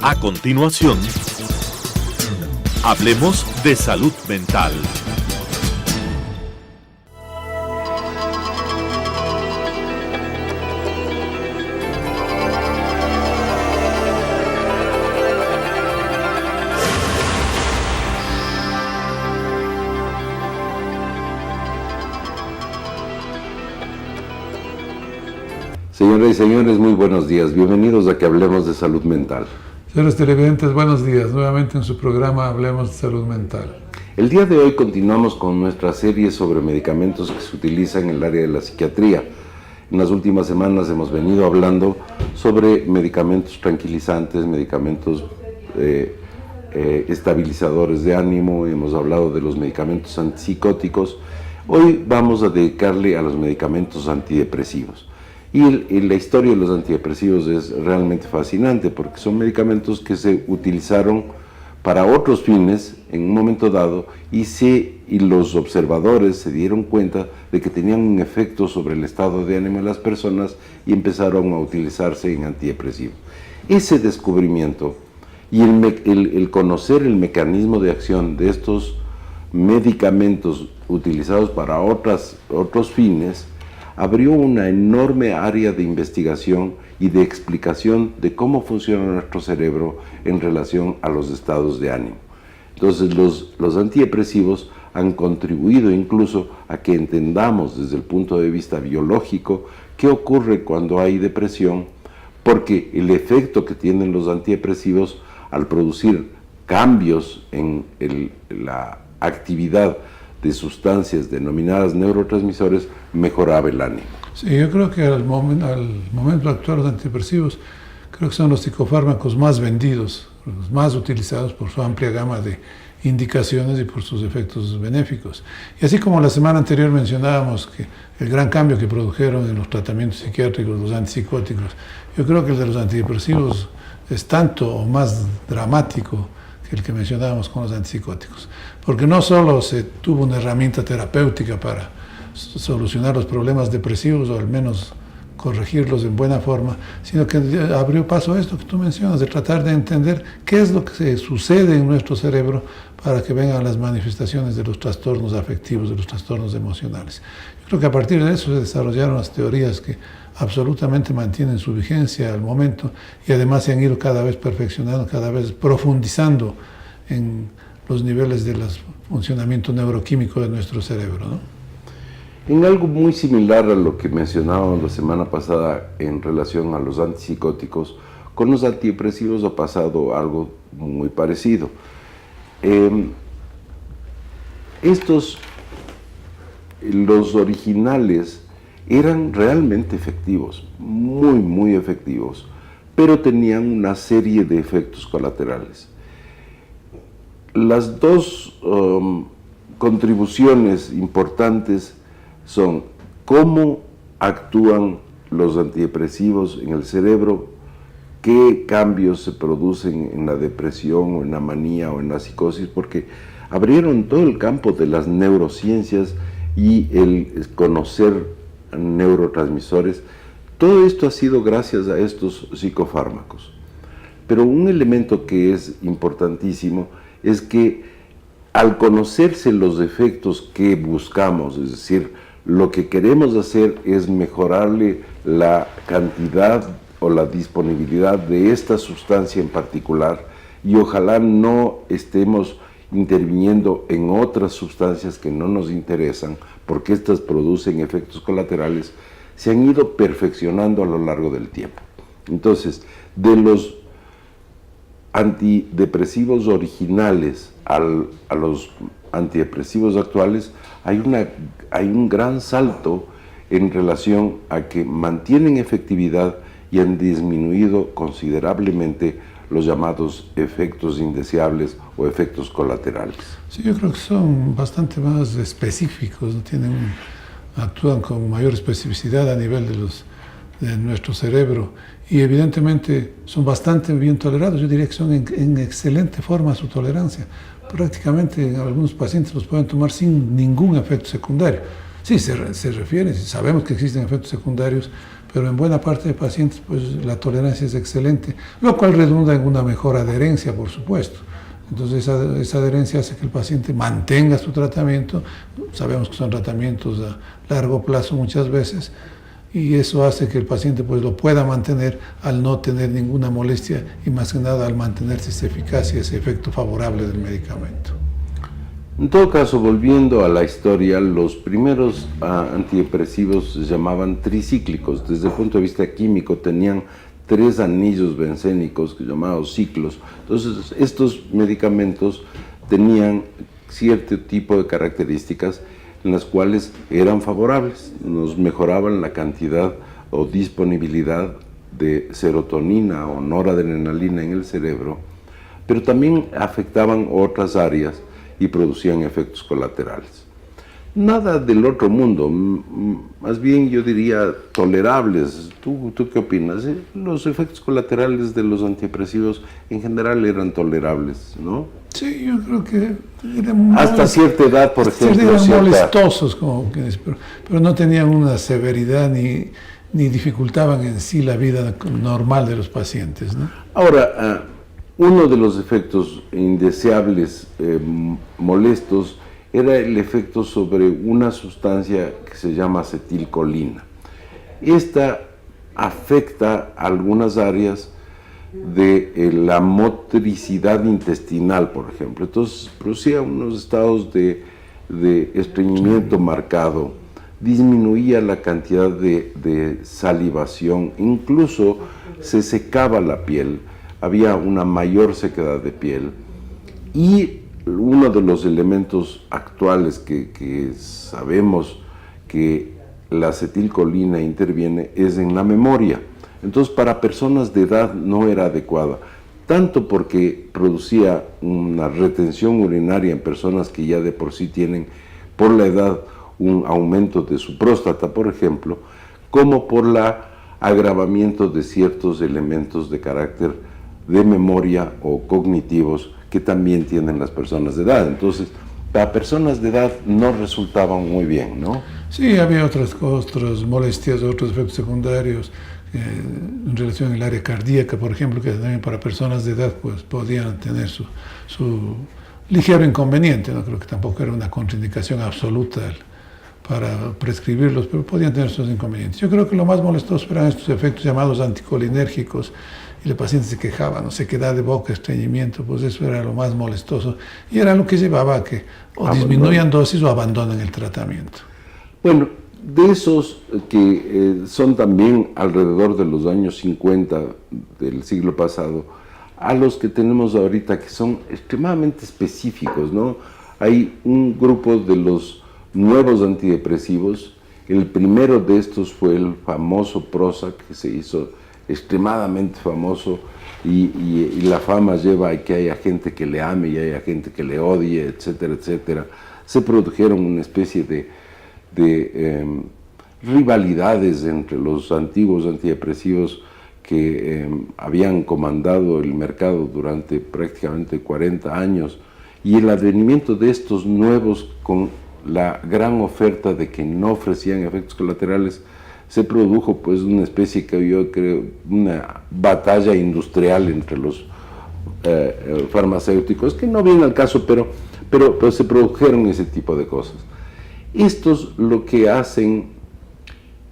A continuación, hablemos de salud mental. Señoras y señores, muy buenos días. Bienvenidos a que hablemos de salud mental. Señores televidentes, buenos días. Nuevamente en su programa Hablemos de Salud Mental. El día de hoy continuamos con nuestra serie sobre medicamentos que se utilizan en el área de la psiquiatría. En las últimas semanas hemos venido hablando sobre medicamentos tranquilizantes, medicamentos estabilizadores de ánimo, hemos hablado de los medicamentos antipsicóticos. Hoy vamos a dedicarle a los medicamentos antidepresivos. Y la historia de los antidepresivos es realmente fascinante porque son medicamentos que se utilizaron para otros fines en un momento dado y los observadores se dieron cuenta de que tenían un efecto sobre el estado de ánimo de las personas y empezaron a utilizarse en antidepresivos. Ese descubrimiento y el conocer el mecanismo de acción de estos medicamentos utilizados para otros fines abrió una enorme área de investigación y de explicación de cómo funciona nuestro cerebro en relación a los estados de ánimo. Entonces los antidepresivos han contribuido incluso a que entendamos desde el punto de vista biológico qué ocurre cuando hay depresión, porque el efecto que tienen los antidepresivos al producir cambios en la actividad de sustancias denominadas neurotransmisores mejoraba el ánimo. Sí, yo creo que al momento actual los antidepresivos creo que son los psicofármacos más vendidos, los más utilizados por su amplia gama de indicaciones y por sus efectos benéficos. Y así como la semana anterior mencionábamos que el gran cambio que produjeron en los tratamientos psiquiátricos los antipsicóticos, yo creo que el de los antidepresivos es tanto o más dramático que el que mencionábamos con los antipsicóticos, porque no solo se tuvo una herramienta terapéutica para solucionar los problemas depresivos o al menos corregirlos en buena forma, sino que abrió paso a esto que tú mencionas, de tratar de entender qué es lo que se sucede en nuestro cerebro para que vengan las manifestaciones de los trastornos afectivos, de los trastornos emocionales. Yo creo que a partir de eso se desarrollaron las teorías que absolutamente mantienen su vigencia al momento y además se han ido cada vez perfeccionando, cada vez profundizando en los niveles del funcionamiento neuroquímico de nuestro cerebro, ¿no? En algo muy similar a lo que mencionábamos la semana pasada en relación a los antipsicóticos, con los antidepresivos ha pasado algo muy parecido. Los originales eran realmente efectivos, muy efectivos, pero tenían una serie de efectos colaterales. Las dos contribuciones importantes son cómo actúan los antidepresivos en el cerebro, qué cambios se producen en la depresión o en la manía o en la psicosis, porque abrieron todo el campo de las neurociencias y el conocer neurotransmisores. Todo esto ha sido gracias a estos psicofármacos. Pero un elemento que es importantísimo es que al conocerse los efectos que buscamos, es decir, lo que queremos hacer es mejorarle la cantidad o la disponibilidad de esta sustancia en particular y ojalá no estemos interviniendo en otras sustancias que no nos interesan porque estas producen efectos colaterales, se han ido perfeccionando a lo largo del tiempo. Entonces, de los antidepresivos originales a los antidepresivos actuales, hay un gran salto en relación a que mantienen efectividad y han disminuido considerablemente los llamados efectos indeseables o efectos colaterales. Sí, yo creo que son bastante más específicos, actúan con mayor especificidad a nivel de nuestro cerebro y evidentemente son bastante bien tolerados. Yo diría que son en excelente forma su tolerancia. Prácticamente algunos pacientes los pueden tomar sin ningún efecto secundario. Sí, se refiere, sabemos que existen efectos secundarios, pero en buena parte de pacientes pues la tolerancia es excelente, lo cual redunda en una mejor adherencia, por supuesto. Entonces esa adherencia hace que el paciente mantenga su tratamiento, sabemos que son tratamientos a largo plazo muchas veces, y eso hace que el paciente pues lo pueda mantener al no tener ninguna molestia y más que nada al mantenerse esa eficacia, ese efecto favorable del medicamento. En todo caso, volviendo a la historia, los primeros antidepresivos se llamaban tricíclicos. Desde el punto de vista químico tenían 3 anillos bencénicos llamados ciclos. Entonces, estos medicamentos tenían cierto tipo de características en las cuales eran favorables, nos mejoraban la cantidad o disponibilidad de serotonina o noradrenalina en el cerebro, pero también afectaban otras áreas y producían efectos colaterales. Nada del otro mundo, más bien yo diría tolerables. ¿Tú qué opinas? Los efectos colaterales de los antidepresivos en general eran tolerables, ¿no? Sí, yo creo que eran hasta cierta edad, por ejemplo. Eran molestosos, como quienes, pero no tenían una severidad ni dificultaban en sí la vida normal de los pacientes, ¿no? Ahora, uno de los efectos indeseables, molestos, era el efecto sobre una sustancia que se llama acetilcolina. Esta afecta algunas áreas de la motricidad intestinal, por ejemplo. Entonces producía unos estados de estreñimiento marcado, disminuía la cantidad de salivación, incluso se secaba la piel, había una mayor sequedad de piel, y uno de los elementos actuales que sabemos que la acetilcolina interviene es en la memoria. Entonces, para personas de edad no era adecuada, tanto porque producía una retención urinaria en personas que ya de por sí tienen, por la edad, un aumento de su próstata, por ejemplo, como por el agravamiento de ciertos elementos de carácter de memoria o cognitivos que también tienen las personas de edad. Entonces, para personas de edad no resultaban muy bien, ¿no? Sí, había otras molestias, otros efectos secundarios en relación al área cardíaca, por ejemplo, que también para personas de edad pues podían tener su ligero inconveniente. No creo que tampoco era una contraindicación absoluta para prescribirlos, pero podían tener sus inconvenientes. Yo creo que lo más molestoso eran estos efectos llamados anticolinérgicos, y el paciente se quejaba, no sequedad de boca, estreñimiento, pues eso era lo más molestoso y era lo que llevaba a que o disminuyan dosis o abandonen el tratamiento. Bueno, de esos que son también alrededor de los años 50 del siglo pasado, a los que tenemos ahorita que son extremadamente específicos, ¿no? Hay un grupo de los nuevos antidepresivos. El primero de estos fue el famoso Prozac, que se hizo extremadamente famoso, y la fama lleva a que haya gente que le ame y haya gente que le odie, etcétera, etcétera. Se produjeron una especie de rivalidades entre los antiguos antidepresivos que habían comandado el mercado durante prácticamente 40 años, y el advenimiento de estos nuevos con la gran oferta de que no ofrecían efectos colaterales, se produjo pues una especie que yo creo, una batalla industrial entre los farmacéuticos, que no viene al caso, pero se produjeron ese tipo de cosas. Estos lo que hacen,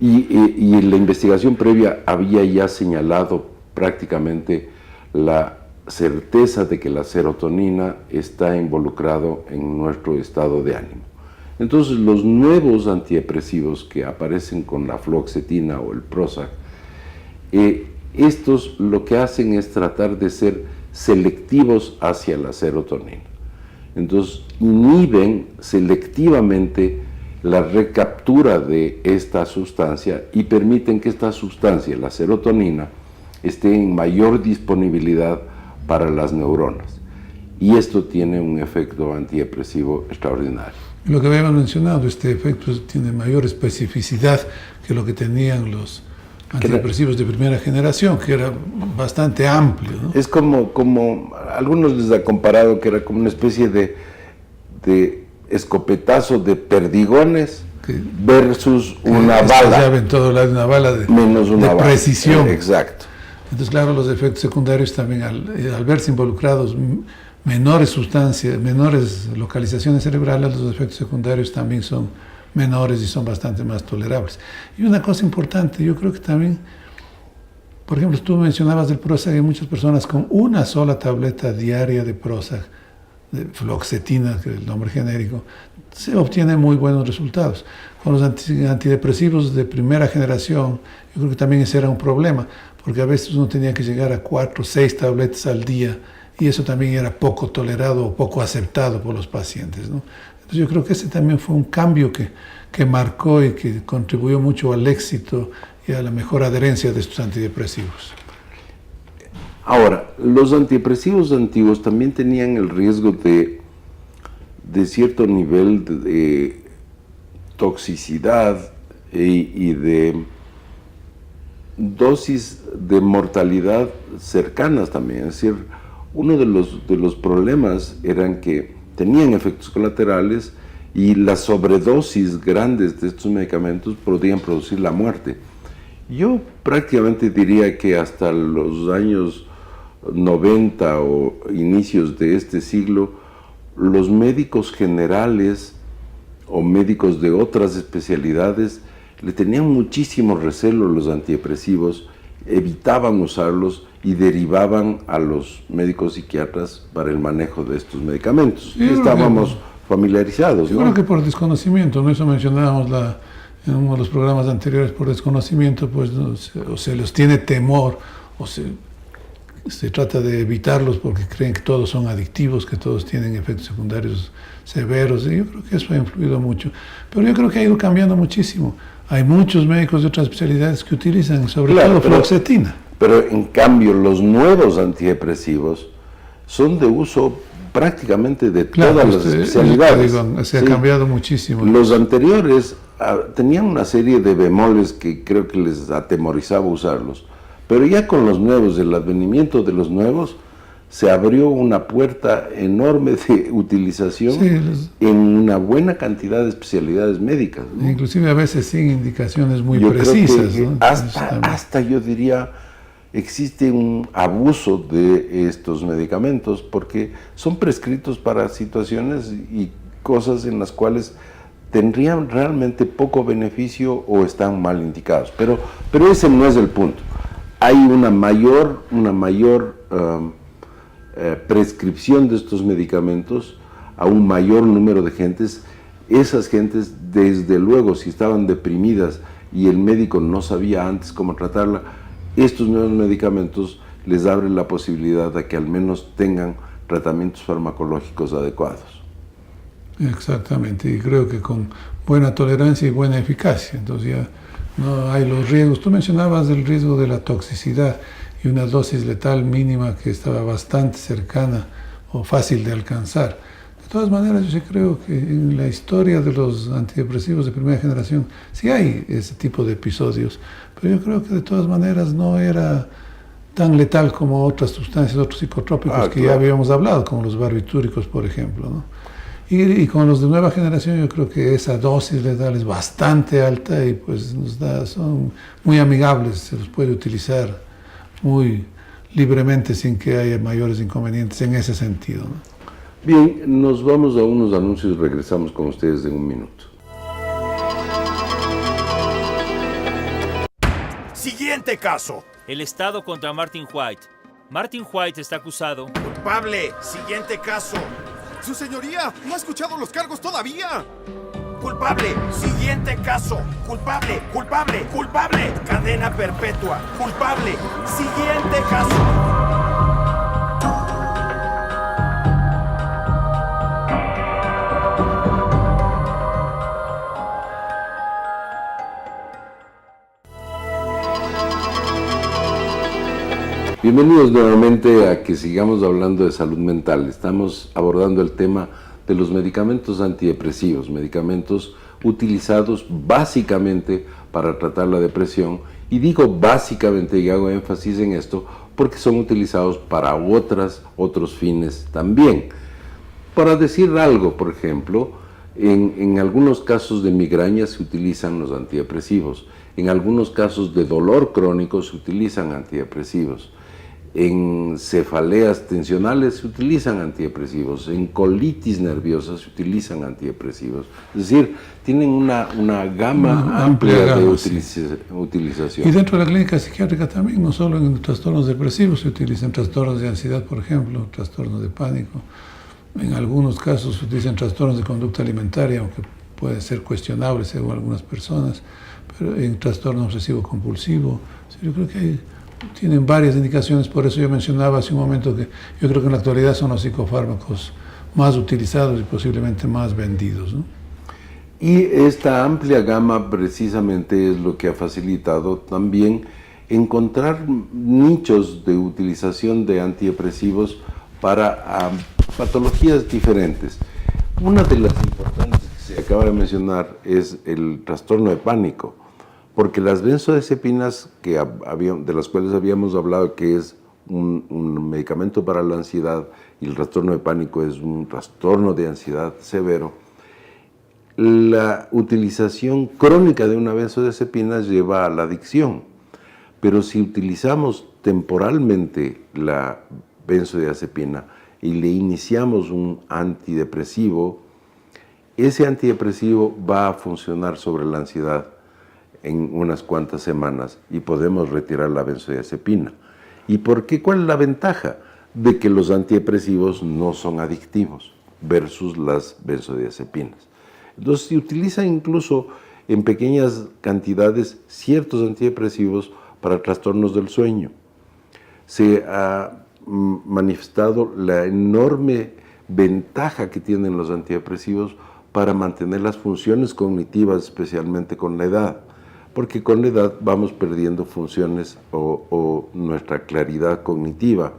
y la investigación previa había ya señalado prácticamente la certeza de que la serotonina está involucrado en nuestro estado de ánimo. Entonces, los nuevos antidepresivos que aparecen con la fluoxetina o el Prozac, estos lo que hacen es tratar de ser selectivos hacia la serotonina. Entonces, inhiben selectivamente la recaptura de esta sustancia y permiten que esta sustancia, la serotonina, esté en mayor disponibilidad para las neuronas. Y esto tiene un efecto antidepresivo extraordinario. Lo que habíamos mencionado, este efecto tiene mayor especificidad que lo que tenían los antidepresivos de primera generación, que era bastante amplio, ¿no? Es como algunos les ha comparado que era como una especie de escopetazo de perdigones versus una bala. En todo lado, una bala menos una de bala. Precisión. Exacto. Entonces, claro, los efectos secundarios también, al verse involucrados menores sustancias, menores localizaciones cerebrales, los efectos secundarios también son menores y son bastante más tolerables. Y una cosa importante, yo creo que también, por ejemplo, tú mencionabas del Prozac, hay muchas personas con una sola tableta diaria de Prozac, de fluoxetina, que es el nombre genérico, se obtienen muy buenos resultados. Con los antidepresivos de primera generación, yo creo que también ese era un problema, porque a veces uno tenía que llegar a 4 o 6 tabletas al día, y eso también era poco tolerado o poco aceptado por los pacientes, ¿no? Entonces yo creo que ese también fue un cambio que marcó y que contribuyó mucho al éxito y a la mejor adherencia de estos antidepresivos. Ahora, los antidepresivos antiguos también tenían el riesgo de cierto nivel de toxicidad y de dosis de mortalidad cercanas también. Es decir, uno de los problemas eran que tenían efectos colaterales y las sobredosis grandes de estos medicamentos podían producir la muerte. Yo prácticamente diría que hasta los años 90 o inicios de este siglo, los médicos generales o médicos de otras especialidades le tenían muchísimo recelo a los antidepresivos, evitaban usarlos y derivaban a los médicos psiquiatras para el manejo de estos medicamentos. Y estábamos familiarizados, yo creo que por desconocimiento, ¿no? Eso mencionábamos en uno de los programas anteriores, por desconocimiento, pues o se les tiene temor, o se trata de evitarlos porque creen que todos son adictivos, que todos tienen efectos secundarios severos, y yo creo que eso ha influido mucho. Pero yo creo que ha ido cambiando muchísimo. Hay muchos médicos de otras especialidades que utilizan, sobre todo, fluoxetina. Pero en cambio, los nuevos antidepresivos son de uso prácticamente de todas las especialidades. Se ha cambiado muchísimo. Los anteriores tenían una serie de bemoles que creo que les atemorizaba usarlos, pero ya con los nuevos, el advenimiento de los nuevos, se abrió una puerta enorme de utilización en una buena cantidad de especialidades médicas, ¿no? Inclusive a veces sin indicaciones muy yo precisas, creo que ¿no? hasta yo diría, existe un abuso de estos medicamentos porque son prescritos para situaciones y cosas en las cuales tendrían realmente poco beneficio o están mal indicados. Pero ese no es el punto. Hay una mayor prescripción de estos medicamentos a un mayor número de gentes. Esas gentes, desde luego, si estaban deprimidas y el médico no sabía antes cómo tratarla, estos nuevos medicamentos les abren la posibilidad de que al menos tengan tratamientos farmacológicos adecuados. Exactamente, y creo que con buena tolerancia y buena eficacia. Entonces ya no hay los riesgos. Tú mencionabas el riesgo de la toxicidad y una dosis letal mínima que estaba bastante cercana o fácil de alcanzar. De todas maneras, yo sí creo que en la historia de los antidepresivos de primera generación sí hay ese tipo de episodios, pero yo creo que de todas maneras no era tan letal como otras sustancias, otros psicotrópicos que ya habíamos hablado, como los barbitúricos, por ejemplo, ¿no? Y con los de nueva generación yo creo que esa dosis letal es bastante alta y pues son muy amigables, se los puede utilizar muy libremente sin que haya mayores inconvenientes en ese sentido, ¿no? Bien, nos vamos a unos anuncios y regresamos con ustedes en un minuto. Siguiente caso. El Estado contra Martin White. Martin White está acusado. Culpable. Siguiente caso. ¡Su señoría! ¡No ha escuchado los cargos todavía! Culpable. Siguiente caso. Culpable. Culpable. Culpable. Cadena perpetua. Culpable. Siguiente caso. Bienvenidos nuevamente a que sigamos hablando de salud mental. Estamos abordando el tema de los medicamentos antidepresivos, medicamentos utilizados básicamente para tratar la depresión. Y digo básicamente y hago énfasis en esto porque son utilizados para otros fines también. Para decir algo, por ejemplo, En algunos casos de migraña se utilizan los antidepresivos. En algunos casos de dolor crónico se utilizan antidepresivos. En cefaleas tensionales se utilizan antidepresivos. En colitis nerviosa se utilizan antidepresivos. Es decir, tienen una gama amplia de utilización. Y dentro de la clínica psiquiátrica también, no solo en trastornos depresivos, se utilizan trastornos de ansiedad, por ejemplo, trastornos de pánico. En algunos casos se utilizan trastornos de conducta alimentaria, aunque puede ser cuestionable según algunas personas, pero en trastorno obsesivo compulsivo. Yo creo que tienen varias indicaciones, por eso yo mencionaba hace un momento que yo creo que en la actualidad son los psicofármacos más utilizados y posiblemente más vendidos, ¿no? Y esta amplia gama precisamente es lo que ha facilitado también encontrar nichos de utilización de antidepresivos para patologías diferentes. Una de las importantes que se acaba de mencionar es el trastorno de pánico, porque las benzodiazepinas, de las cuales habíamos hablado, que es un medicamento para la ansiedad, y el trastorno de pánico es un trastorno de ansiedad severo, la utilización crónica de una benzodiazepina lleva a la adicción. Pero si utilizamos temporalmente la benzodiazepina y le iniciamos un antidepresivo, ese antidepresivo va a funcionar sobre la ansiedad en unas cuantas semanas y podemos retirar la benzodiazepina. ¿Y por qué? ¿Cuál es la ventaja? De que los antidepresivos no son adictivos versus las benzodiazepinas. Entonces se utilizan incluso en pequeñas cantidades ciertos antidepresivos para trastornos del sueño. Se ha manifestado la enorme ventaja que tienen los antidepresivos para mantener las funciones cognitivas, especialmente con la edad, porque con la edad vamos perdiendo funciones o nuestra claridad cognitiva,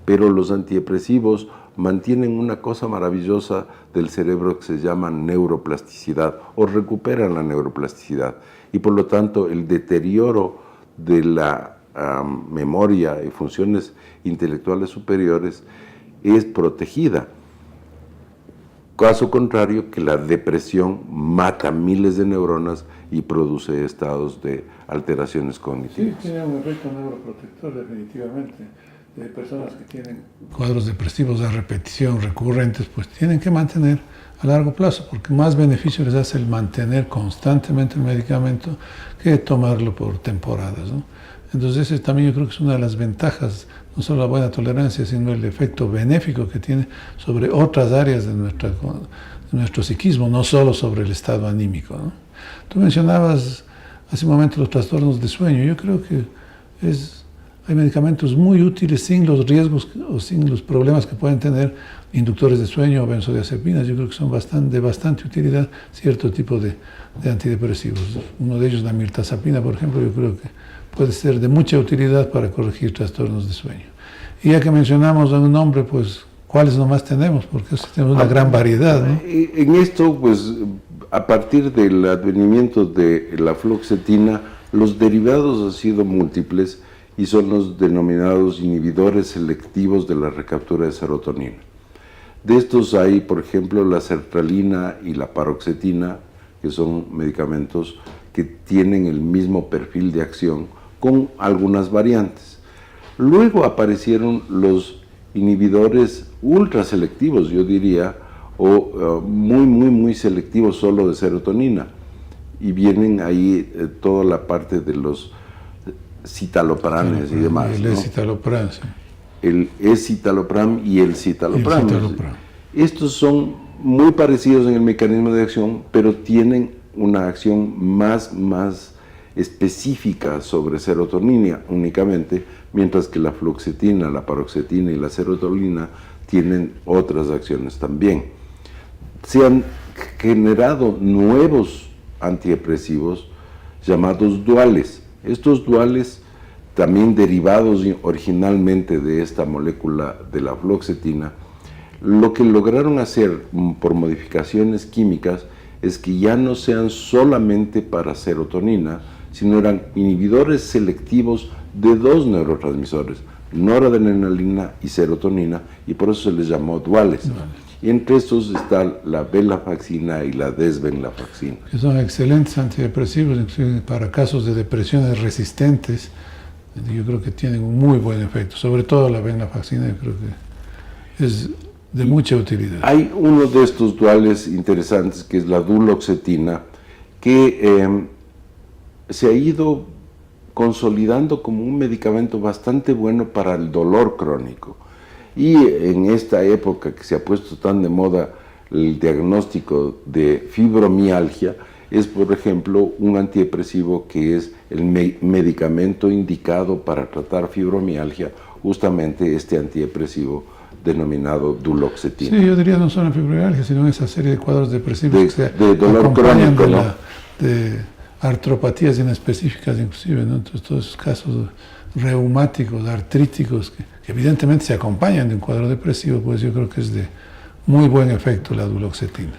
pero los antidepresivos mantienen una cosa maravillosa del cerebro que se llama neuroplasticidad, o recuperan la neuroplasticidad, y por lo tanto el deterioro de la memoria y funciones intelectuales superiores es protegida. Caso contrario, que la depresión mata miles de neuronas y produce estados de alteraciones cognitivas. Sí, tiene un efecto neuroprotector definitivamente. De personas que tienen cuadros depresivos de repetición recurrentes, pues tienen que mantener a largo plazo, porque más beneficio les hace el mantener constantemente el medicamento que tomarlo por temporadas, ¿no? Entonces ese también yo creo que es una de las ventajas, no solo la buena tolerancia, sino el efecto benéfico que tiene sobre otras áreas de nuestro psiquismo, no solo sobre el estado anímico, ¿no? Tú mencionabas hace un momento los trastornos de sueño. Yo creo que hay medicamentos muy útiles sin los riesgos o sin los problemas que pueden tener inductores de sueño o benzodiazepinas. Yo creo que son de bastante utilidad cierto tipo de antidepresivos. Uno de ellos, la mirtazapina, por ejemplo, yo creo que puede ser de mucha utilidad para corregir trastornos de sueño. Y ya que mencionamos a un nombre, pues, ¿cuáles nomás tenemos? Porque tenemos una gran variedad, ¿no? En esto, pues, a partir del advenimiento de la fluoxetina, los derivados han sido múltiples y son los denominados inhibidores selectivos de la recaptura de serotonina. De estos hay, por ejemplo, la sertralina y la paroxetina, que son medicamentos que tienen el mismo perfil de acción con algunas variantes. Luego aparecieron los inhibidores ultraselectivos, yo diría, o muy selectivos solo de serotonina, y vienen ahí toda la parte de los citalopranes y demás. El escitalopram, sí. El escitalopram y el citalopram. Estos son muy parecidos en el mecanismo de acción, pero tienen una acción más específica sobre serotonina únicamente, mientras que la fluoxetina, la paroxetina y la serotonina tienen otras acciones también. Se han generado nuevos antidepresivos llamados duales. Estos duales, también derivados originalmente de esta molécula de la fluoxetina, lo que lograron hacer por modificaciones químicas es que ya no sean solamente para serotonina, sino eran inhibidores selectivos de dos neurotransmisores, noradrenalina y serotonina, y por eso se les llamó duales. Y entre estos está la venlafaxina y la desvenlafaxina. Que son excelentes antidepresivos, inclusive para casos de depresiones resistentes. Yo creo que tienen un muy buen efecto, sobre todo la venlafaxina, yo creo que es de mucha utilidad. Hay uno de estos duales interesantes que es la duloxetina, que se ha ido consolidando como un medicamento bastante bueno para el dolor crónico. Y en esta época que se ha puesto tan de moda el diagnóstico de fibromialgia, es por ejemplo un antidepresivo que es el medicamento indicado para tratar fibromialgia, justamente este antidepresivo denominado duloxetina. Sí, yo diría no solo en fibromialgia, sino en esa serie de cuadros depresivos que se de dolor acompañan crónico, de artropatías inespecíficas inclusive, ¿no? Entonces todos esos casos reumáticos, artríticos, que evidentemente se acompañan de un cuadro depresivo, pues yo creo que es de muy buen efecto la duloxetina.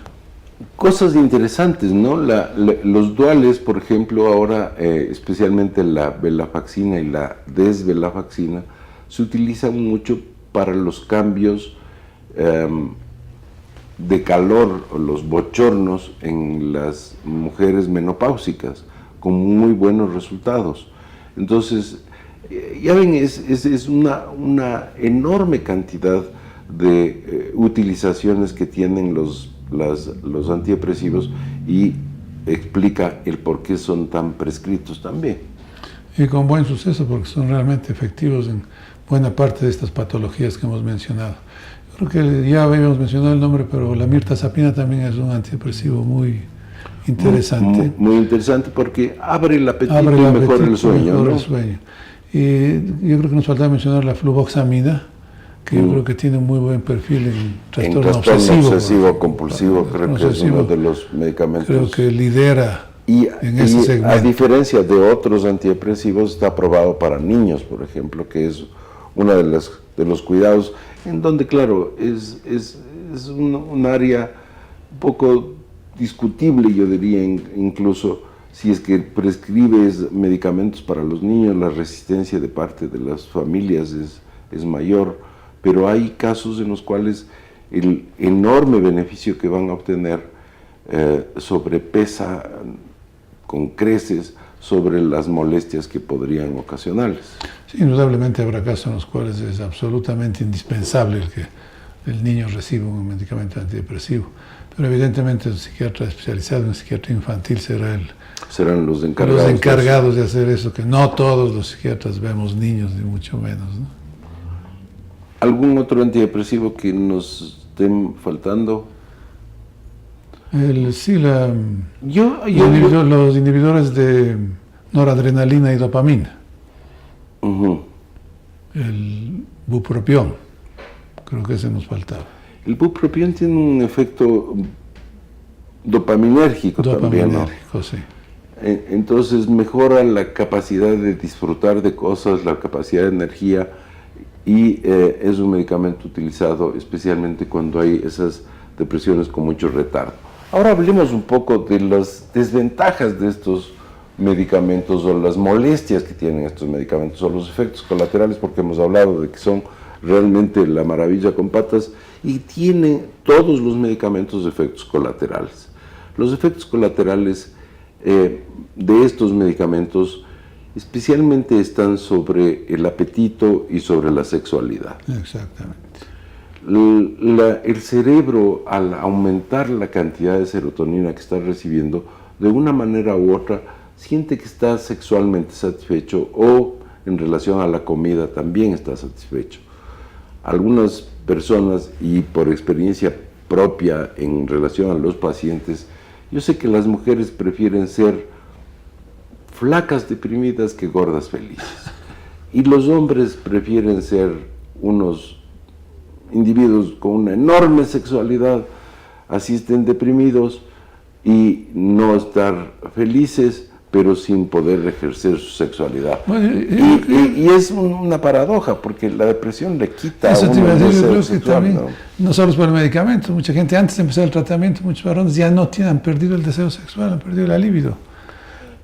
Cosas interesantes, ¿no? Los duales, por ejemplo, ahora, especialmente la venlafaxina y la desvenlafaxina, se utilizan mucho para los cambios de calor o los bochornos en las mujeres menopáusicas, con muy buenos resultados. Entonces, ya ven, es una enorme cantidad de utilizaciones que tienen los antidepresivos y explica el por qué son tan prescritos también. Y con buen suceso, porque son realmente efectivos en buena parte de estas patologías que hemos mencionado. Creo que ya habíamos mencionado el nombre, pero la mirtazapina también es un antidepresivo muy interesante. Muy interesante porque abre el apetito y mejora el sueño, ¿no? El sueño. Y yo creo que nos faltaba mencionar la fluvoxamina, que yo creo que tiene un muy buen perfil en trastorno obsesivo compulsivo, creo que es uno de los medicamentos. Creo que lidera en ese segmento. A diferencia de otros antidepresivos, está aprobado para niños, por ejemplo, que es uno de los cuidados, en donde, claro, es un área un poco discutible, yo diría, incluso si es que prescribes medicamentos para los niños, la resistencia de parte de las familias es mayor, pero hay casos en los cuales el enorme beneficio que van a obtener sobrepesa con creces sobre las molestias que podrían ocasionarles. Sí, indudablemente habrá casos en los cuales es absolutamente indispensable el que el niño reciba un medicamento antidepresivo, pero evidentemente el psiquiatra especializado en psiquiatría infantil serán los encargados de hacer eso, que no todos los psiquiatras vemos niños, ni mucho menos, ¿no? ¿Algún otro antidepresivo que nos estén faltando? Sí, los inhibidores de noradrenalina y dopamina. El bupropión, creo que ese nos faltaba. El bupropión tiene un efecto dopaminérgico también, ¿no? Sí. Entonces mejora la capacidad de disfrutar de cosas, la capacidad de energía, y es un medicamento utilizado especialmente cuando hay esas depresiones con mucho retardo. Ahora hablemos un poco de las desventajas de estos medicamentos o las molestias que tienen estos medicamentos o los efectos colaterales, porque hemos hablado de que son realmente la maravilla con patas y tienen todos los medicamentos efectos colaterales. Los efectos colaterales de estos medicamentos especialmente están sobre el apetito y sobre la sexualidad. Exactamente. El cerebro, al aumentar la cantidad de serotonina que está recibiendo, de una manera u otra, siente que está sexualmente satisfecho o en relación a la comida también está satisfecho. Algunas personas, y por experiencia propia en relación a los pacientes, yo sé que las mujeres prefieren ser flacas deprimidas que gordas felices. Y los hombres prefieren ser unos individuos con una enorme sexualidad, así estén deprimidos y no estar felices, pero sin poder ejercer su sexualidad. Bueno, y es una paradoja, porque la depresión le quita a uno el deseo sexual, no solo es por el medicamento, mucha gente antes de empezar el tratamiento, muchos varones ya han perdido el deseo sexual, han perdido la libido.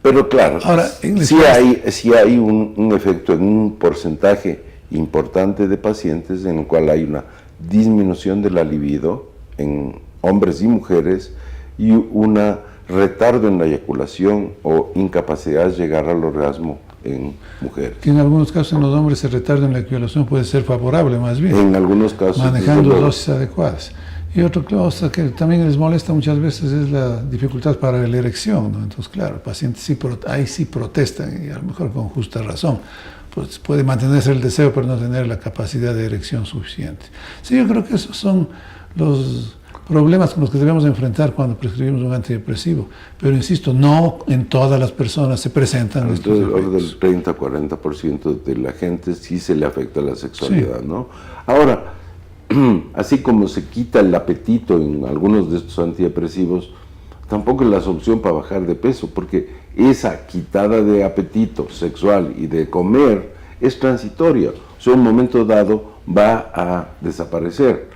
Pero claro, ahora, sí hay un efecto en un porcentaje importante de pacientes en el cual hay una disminución de la libido en hombres y mujeres y un retardo en la eyaculación o incapacidad de llegar al orgasmo en mujeres. Que en algunos casos en los hombres el retardo en la eyaculación puede ser favorable más bien. En algunos casos. Manejando dosis adecuadas. Y otra cosa que también les molesta muchas veces es la dificultad para la erección, ¿no? Entonces, claro, el paciente ahí sí protesta, y a lo mejor con justa razón. Pues puede mantenerse el deseo, pero no tener la capacidad de erección suficiente. Sí, yo creo que esos son los problemas con los que debemos enfrentar cuando prescribimos un antidepresivo. Pero insisto, no en todas las personas se presentan estos efectos. Del 30-40% de la gente sí se le afecta la sexualidad, sí, ¿no? Ahora, así como se quita el apetito en algunos de estos antidepresivos, tampoco es la solución para bajar de peso, porque esa quitada de apetito sexual y de comer es transitoria. O sea, en un momento dado va a desaparecer.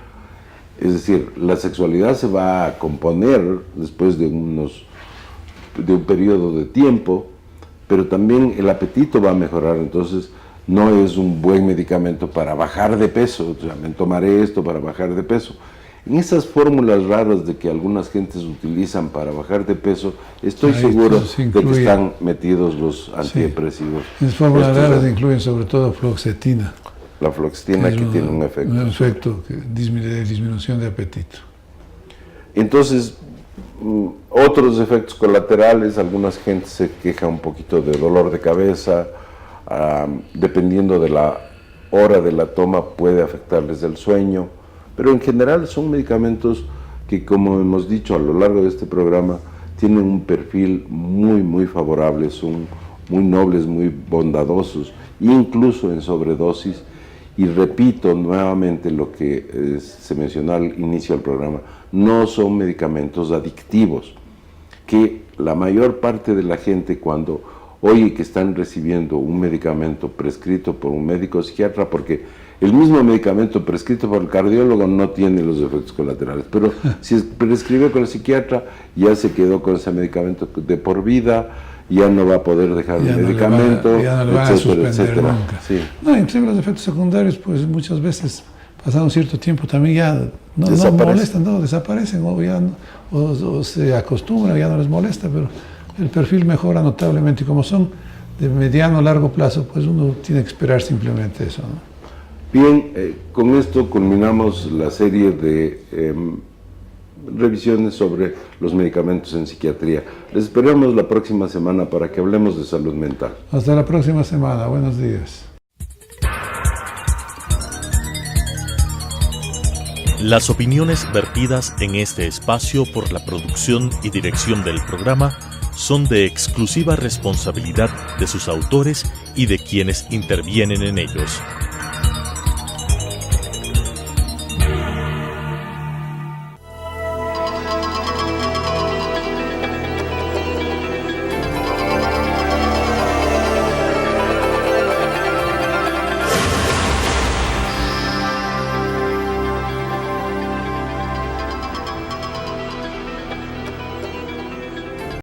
Es decir, la sexualidad se va a componer después de un periodo de tiempo, pero también el apetito va a mejorar. Entonces, no es un buen medicamento para bajar de peso. O sea, me tomaré esto para bajar de peso. En esas fórmulas raras de que algunas gentes utilizan para bajar de peso, estoy seguro de que están metidos los antidepresivos. Sí. En fórmulas raras incluyen sobre todo fluoxetina. La fluoxetina que tiene un efecto. Un efecto de disminución de apetito. Entonces, otros efectos colaterales, algunas gentes se quejan un poquito de dolor de cabeza, dependiendo de la hora de la toma puede afectarles el sueño, pero en general son medicamentos que, como hemos dicho a lo largo de este programa, tienen un perfil muy favorable, son muy nobles, muy bondadosos, incluso en sobredosis. Y repito nuevamente lo que se mencionó al inicio del programa, no son medicamentos adictivos, que la mayor parte de la gente cuando oye que están recibiendo un medicamento prescrito por un médico psiquiatra, porque el mismo medicamento prescrito por el cardiólogo no tiene los efectos colaterales, pero si es prescribe con el psiquiatra, ya se quedó con ese medicamento de por vida, ya no va a poder dejar el medicamento, ya no le van a suspender etcétera. Nunca. Sí. No, inclusive los efectos secundarios, pues muchas veces, pasado un cierto tiempo, también ya no molestan, no, desaparecen, o se acostumbran, ya no les molesta, pero el perfil mejora notablemente, y como son de mediano o largo plazo, pues uno tiene que esperar simplemente eso, ¿no? Bien, con esto culminamos la serie de revisiones sobre los medicamentos en psiquiatría. Les esperamos la próxima semana para que hablemos de salud mental. Hasta la próxima semana. Buenos días. Las opiniones vertidas en este espacio por la producción y dirección del programa son de exclusiva responsabilidad de sus autores y de quienes intervienen en ellos.